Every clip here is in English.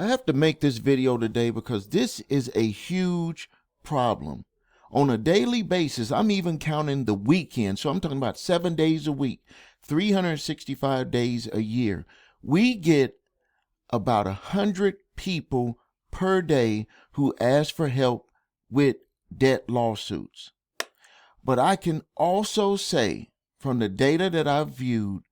I have to make this video today because this is a huge problem. On a daily basis, I'm even counting the weekend. So I'm talking about 7 days a week, 365 days a year. We get about 100 people per day who ask for help with debt lawsuits. But I can also say from the data that I've viewed,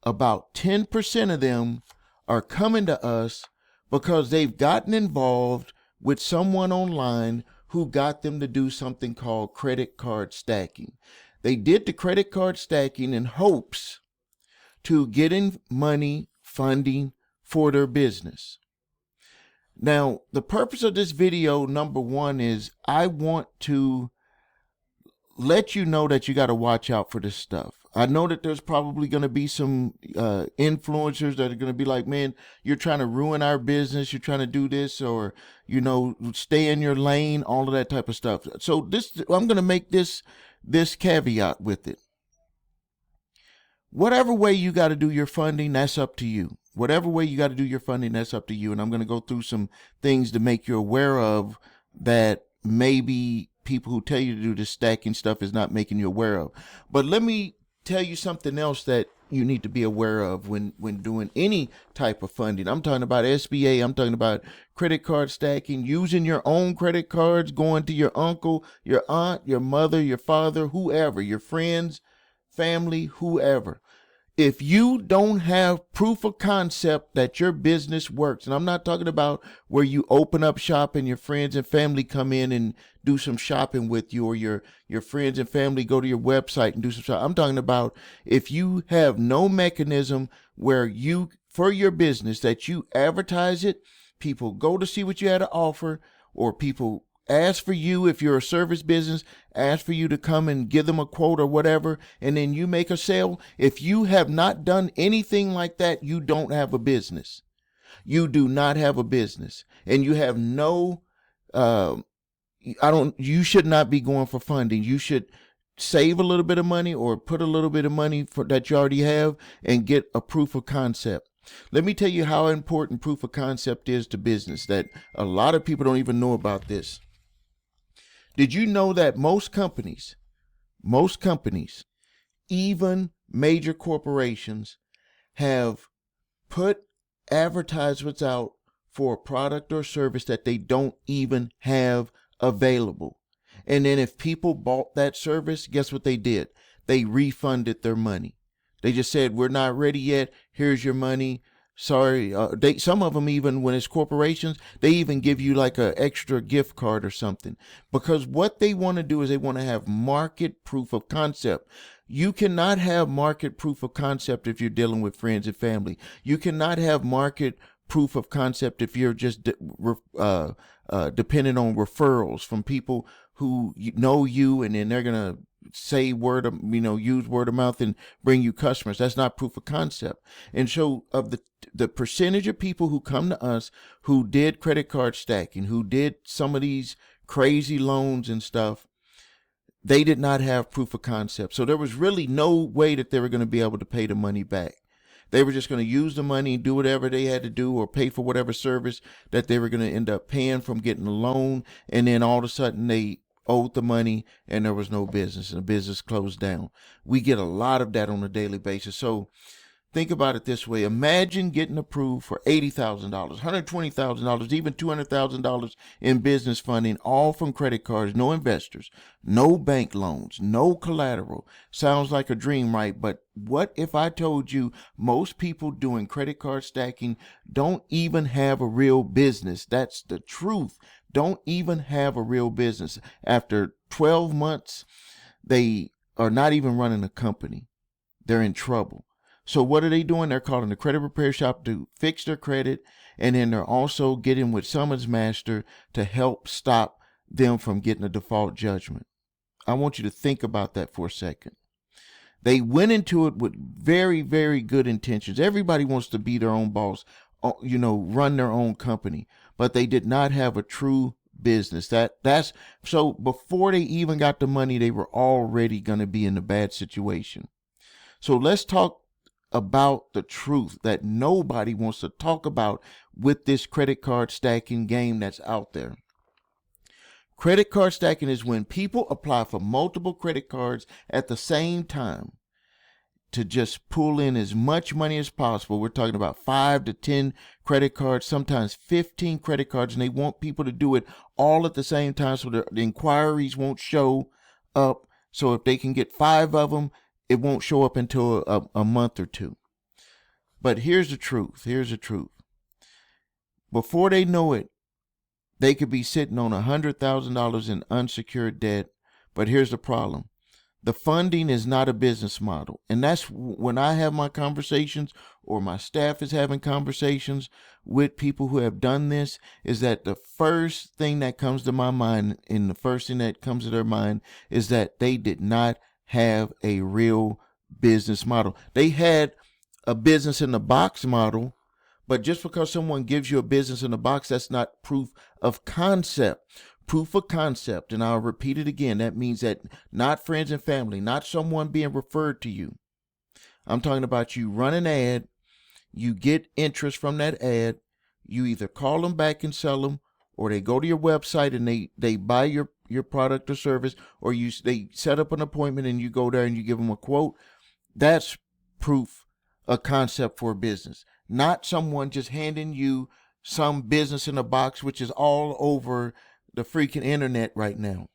about 10% of them are coming to us because they've gotten involved with someone online who got them to do something called credit card stacking. They did the credit card stacking in hopes to get in money, funding for their business. Now, the purpose of this video, number one, is I want to let you know that you got to watch out for this stuff. I know that there's probably going to be some influencers that are going to be like, man, you're trying to ruin our business. You're trying to do this, or, stay in your lane, all of that type of stuff. So I'm going to make this caveat with it. Whatever way you got to do your funding, that's up to you. Whatever way you got to do your funding, that's up to you. And I'm going to go through some things to make you aware of that maybe people who tell you to do this stacking stuff is not making you aware of. But let me tell you something else that you need to be aware of when doing any type of funding. I'm talking about SBA. I'm talking about credit card stacking, using your own credit cards, going to your uncle, your aunt, your mother, your father, whoever, your friends, family, whoever. If you don't have proof of concept that your business works, and I'm not talking about where you open up shop and your friends and family come in and do some shopping with you, or your friends and family go to your website and do some shopping. I'm talking about if you have no mechanism where you, for your business, that you advertise it, people go to see what you had to offer, or people ask for you, if you're a service business, ask for you to come and give them a quote or whatever, and then you make a sale. If you have not done anything like that, you don't have a business. You do not have a business, and you have no, you should not be going for funding. You should save a little bit of money or put a little bit of money that you already have and get a proof of concept. Let me tell you how important proof of concept is to business, that a lot of people don't even know about this. Did you know that most companies, even major corporations, have put advertisements out for a product or service that they don't even have available? And then if people bought that service, guess what they did? They refunded their money. They just said, we're not ready yet. Here's your money. Sorry. Some of them, even when it's corporations, they even give you like an extra gift card or something, because what they want to do is they want to have market proof of concept. You cannot have market proof of concept if you're dealing with friends and family. You cannot have market proof of concept if you're just dependent on referrals from people who know you, and then they're going to say use word of mouth and bring you customers. That's not proof of concept. And so of the percentage of people who come to us who did credit card stacking, who did some of these crazy loans and stuff, they did not have proof of concept. So there was really no way that they were going to be able to pay the money back. They were just going to use the money and do whatever they had to do, or pay for whatever service that they were going to end up paying from getting a loan. And then all of a sudden they owed the money and there was no business, and the business closed down. We get a lot of that on a daily basis. So think about it this way. Imagine getting approved for $80,000, $120,000, even $200,000 in business funding, all from credit cards, no investors, no bank loans, no collateral. Sounds like a dream, right? But what if I told you most people doing credit card stacking don't even have a real business? That's the truth. Don't even have a real business. After 12 months, they are not even running a company. They're in trouble. So what are they doing? They're calling the credit repair shop to fix their credit, and then they're also getting with Summons Master to help stop them from getting a default judgment. I want you to think about that for a second. They went into it with very, very good intentions. Everybody wants to be their own boss, run their own company, but they did not have a true business. That's so before they even got the money, they were already going to be in a bad situation. So let's talk about the truth that nobody wants to talk about with this credit card stacking game that's out there. Credit card stacking is when people apply for multiple credit cards at the same time to just pull in as much money as possible. We're talking about 5 to 10 credit cards, sometimes 15 credit cards, and they want people to do it all at the same time so the inquiries won't show up. So if they can get 5 of them, it won't show up until a month or two. But here's the truth. Here's the truth. Before they know it, they could be sitting on $100,000 in unsecured debt. But here's the problem. The funding is not a business model. And that's when I have my conversations, or my staff is having conversations with people who have done this, is that the first thing that comes to my mind, and the first thing that comes to their mind, is that they did not have a real business model. They had a business in the box model, but just because someone gives you a business in the box, that's not proof of concept. Proof of concept, and I'll repeat it again, that means that not friends and family, not someone being referred to you. I'm talking about you run an ad, you get interest from that ad, you either call them back and sell them, or they go to your website and they buy your product or service, or they set up an appointment and you go there and you give them a quote. That's proof of concept for a business. Not someone just handing you some business in a box, which is all over the freaking internet right now.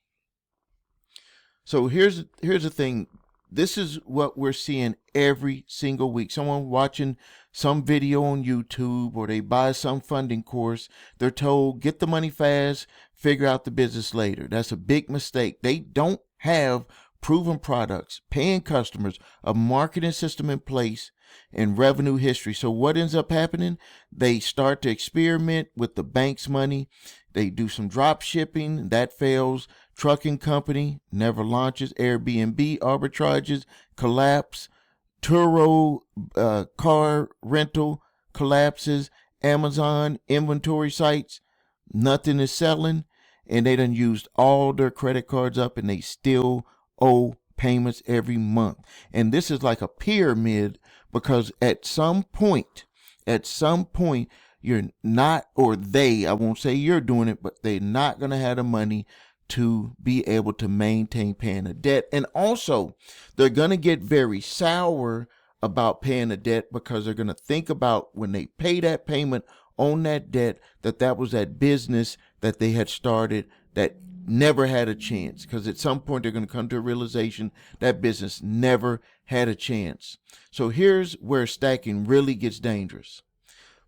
So here's the thing. This is what we're seeing every single week. Someone watching some video on YouTube, or they buy some funding course. They're told, get the money fast, figure out the business later. That's a big mistake. They don't have proven products, paying customers, a marketing system in place, and revenue history. So what ends up happening? They start to experiment with the bank's money. They do some drop shipping, that fails. Trucking company never launches. Airbnb arbitrages collapse. Turo car rental collapses. Amazon inventory sites, nothing is selling, and they done used all their credit cards up, and they still owe payments every month. And this is like a pyramid, because at some point, you're not, or they, I won't say you're doing it, but they're not going to have the money to be able to maintain paying the debt. And also, they're going to get very sour about paying the debt, because they're going to think about when they pay that payment on that debt, that was that business that they had started that never had a chance. Because at some point they're going to come to a realization that business never had a chance. So here's where stacking really gets dangerous,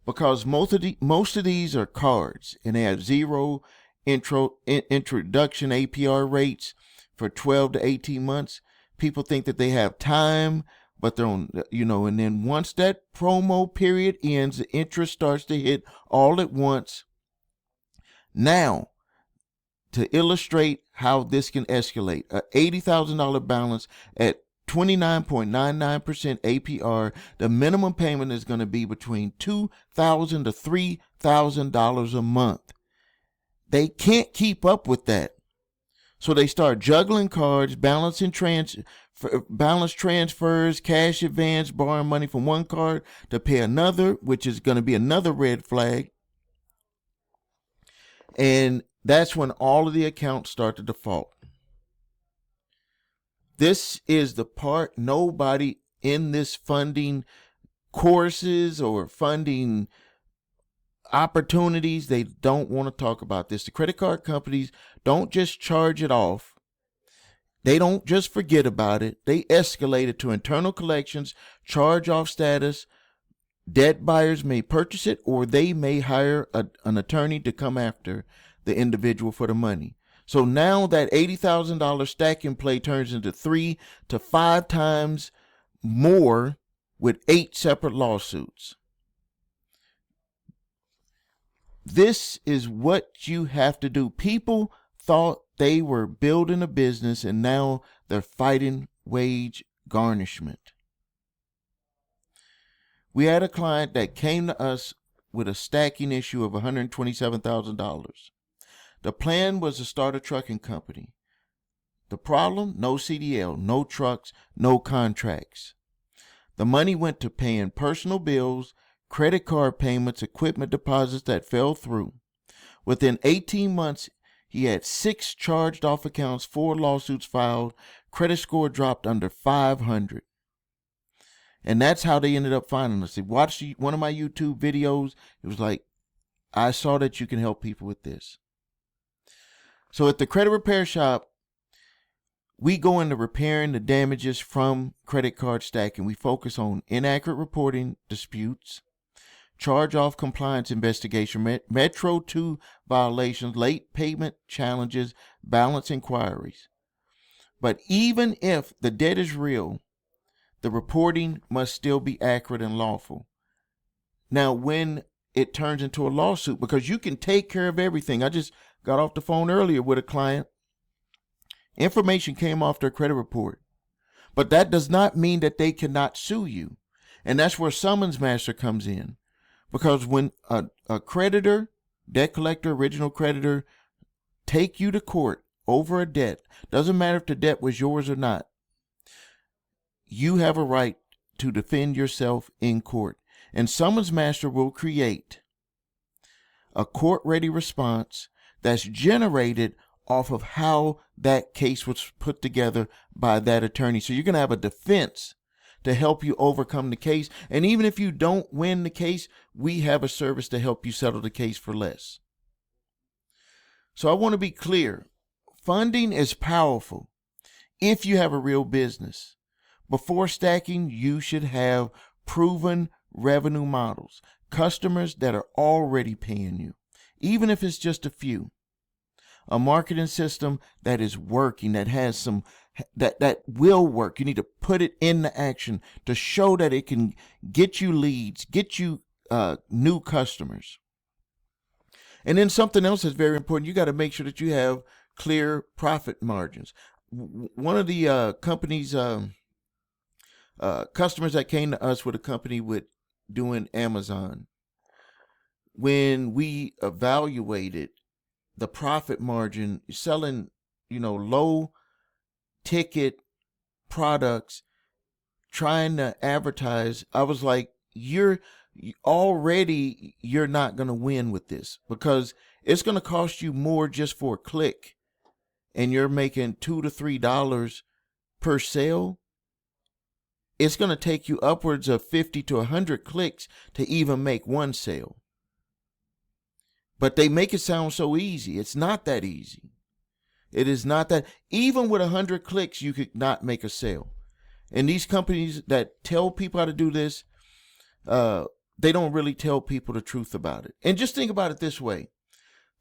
because most of these are cards, and they have zero introduction APR rates for 12 to 18 months. People think that they have time, but they're on, and then once that promo period ends, the interest starts to hit all at once. Now, to illustrate how this can escalate, a $80,000 balance at 29.99% APR, the minimum payment is going to be between $2,000 to $3,000 a month. They can't keep up with that. So they start juggling cards, balance transfers, cash advance, borrowing money from one card to pay another, which is going to be another red flag. And that's when all of the accounts start to default. This is the part nobody in this funding courses or funding opportunities, they don't want to talk about this. The credit card companies don't just charge it off. They don't just forget about it. They escalate it to internal collections, charge off status. Debt buyers may purchase it, or they may hire an attorney to come after the individual for the money. So now that $80,000 stacking play turns into 3 to 5 times more, with 8 separate lawsuits. This is what you have to do. People thought they were building a business, and now they're fighting wage garnishment. We had a client that came to us with a stacking issue of $127,000. The plan was to start a trucking company. The problem? No CDL, no trucks, no contracts. The money went to paying personal bills, credit card payments, equipment deposits that fell through. Within 18 months, he had 6 charged off accounts, 4 lawsuits filed, credit score dropped under 500. And that's how they ended up finding us. They watched one of my YouTube videos. It was like, I saw that you can help people with this. So at the credit repair shop, we go into repairing the damages from credit card stacking. We focus on inaccurate reporting disputes, charge-off compliance investigation, Metro 2 violations, late payment challenges, balance inquiries. But even if the debt is real, the reporting must still be accurate and lawful. Now, when it turns into a lawsuit, because you can take care of everything. I just got off the phone earlier with a client. Information came off their credit report, but that does not mean that they cannot sue you. And that's where summons master comes in. Because when a creditor, debt collector, original creditor, take you to court over a debt, doesn't matter if the debt was yours or not, you have a right to defend yourself in court. And summons master will create a court-ready response that's generated off of how that case was put together by that attorney. So you're going to have a defense to help you overcome the case. And even if you don't win the case, we have a service to help you settle the case for less. So I want to be clear. Funding is powerful if you have a real business. Before stacking, you should have proven revenue models, customers that are already paying you, even if it's just a few. A marketing system that is working, that has some, that will work. You need to put it into action to show that it can get you leads, get you new customers. And then something else that's very important, you got to make sure that you have clear profit margins. One of the companies, customers that came to us with a company with doing Amazon, when we evaluated the profit margin, selling, low ticket products, trying to advertise, I was like, you're not going to win with this, because it's going to cost you more just for a click, and you're making $2 to $3 per sale. It's going to take you upwards of 50 to 100 clicks to even make one sale. But they make it sound so easy. It's not that easy. It is not that. Even with 100 clicks, you could not make a sale. And these companies that tell people how to do this, they don't really tell people the truth about it. And just think about it this way.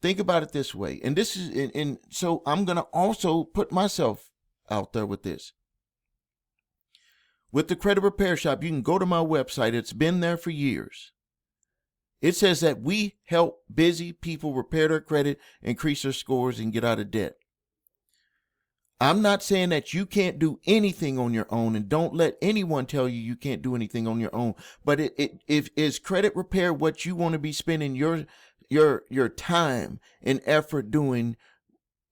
And this is, and so I'm going to also put myself out there with this. With the credit repair shop, you can go to my website. It's been there for years. It says that we help busy people repair their credit, increase their scores, and get out of debt. I'm not saying that you can't do anything on your own, and don't let anyone tell you you can't do anything on your own. But if is credit repair what you want to be spending your time and effort doing,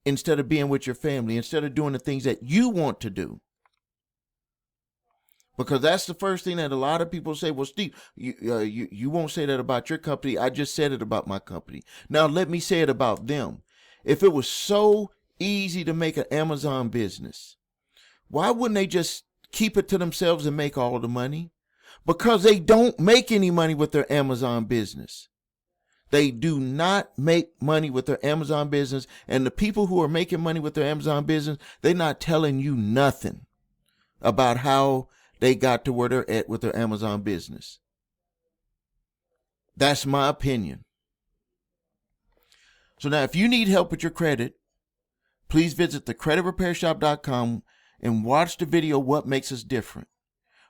instead of being with your family, instead of doing the things that you want to do? Because that's the first thing that a lot of people say. Well, Steve, you won't say that about your company. I just said it about my company. Now let me say it about them. If it was so easy to make an Amazon business, why wouldn't they just keep it to themselves and make all the money? Because they don't make any money with their Amazon business. They do not make money with their Amazon business. And the people who are making money with their Amazon business, they're not telling you nothing about how they got to where they're at with their Amazon business. That's my opinion. So now, if you need help with your credit, please visit thecreditrepairshop.com and watch the video, What Makes Us Different,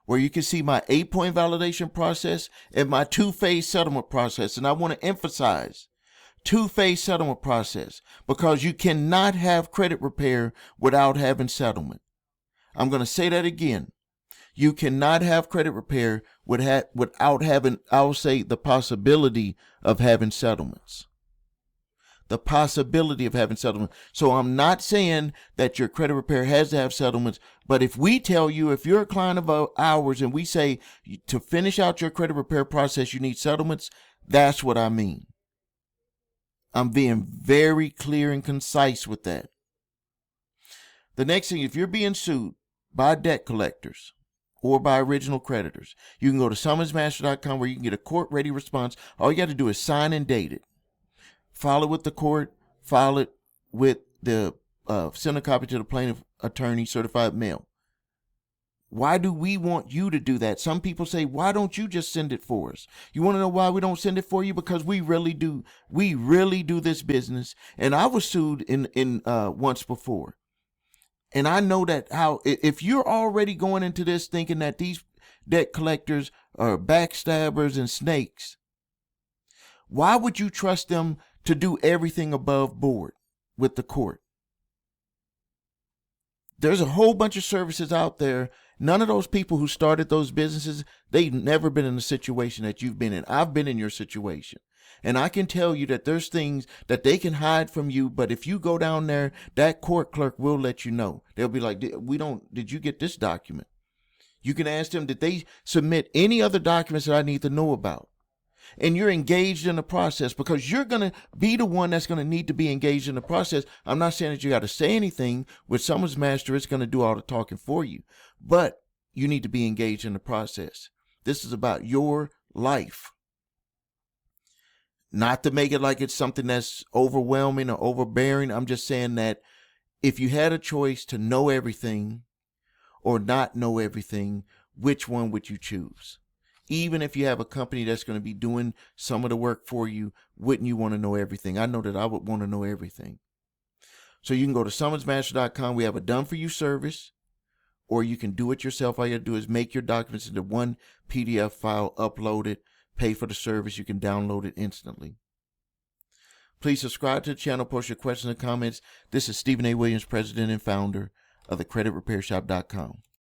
where you can see my 8-point validation process and my 2-phase settlement process. And I want to emphasize 2-phase settlement process, because you cannot have credit repair without having settlement. I'm going to say that again. You cannot have credit repair without having, I'll say, the possibility of having settlements. the possibility of having settlement. So I'm not saying that your credit repair has to have settlements, but if we tell you, if you're a client of ours and we say to finish out your credit repair process, you need settlements, that's what I mean. I'm being very clear and concise with that. The next thing, if you're being sued by debt collectors or by original creditors, you can go to summonsmaster.com where you can get a court-ready response. All you got to do is sign and date it. File it with the court, file it with the, send a copy to the plaintiff attorney, certified mail. Why do we want you to do that? Some people say, why don't you just send it for us? You want to know why we don't send it for you? Because we really do. We really do this business. And I was sued in once before. And I know that how, if you're already going into this thinking that these debt collectors are backstabbers and snakes, why would you trust them to do everything above board with the court? There's a whole bunch of services out there. None of those people who started those businesses, they've never been in the situation that you've been in. I've been in your situation. And I can tell you that there's things that they can hide from you, but if you go down there, that court clerk will let you know. They'll be like, did you get this document? You can ask them, did they submit any other documents that I need to know about? And you're engaged in the process because you're going to be the one that's going to need to be engaged in the process. I'm not saying that you got to say anything. With someone's master, it's going to do all the talking for you, but you need to be engaged in the process. This is about your life. Not to make it like it's something that's overwhelming or overbearing. I'm just saying that if you had a choice to know everything or not know everything, which one would you choose? Even if you have a company that's going to be doing some of the work for you, wouldn't you want to know everything? I know that I would want to know everything. So you can go to summonsmaster.com. We have a done-for-you service, or you can do it yourself. All you have to do is make your documents into one PDF file, upload it, pay for the service. You can download it instantly. Please subscribe to the channel, post your questions and comments. This is Stephen A. Williams, president and founder of thecreditrepairshop.com.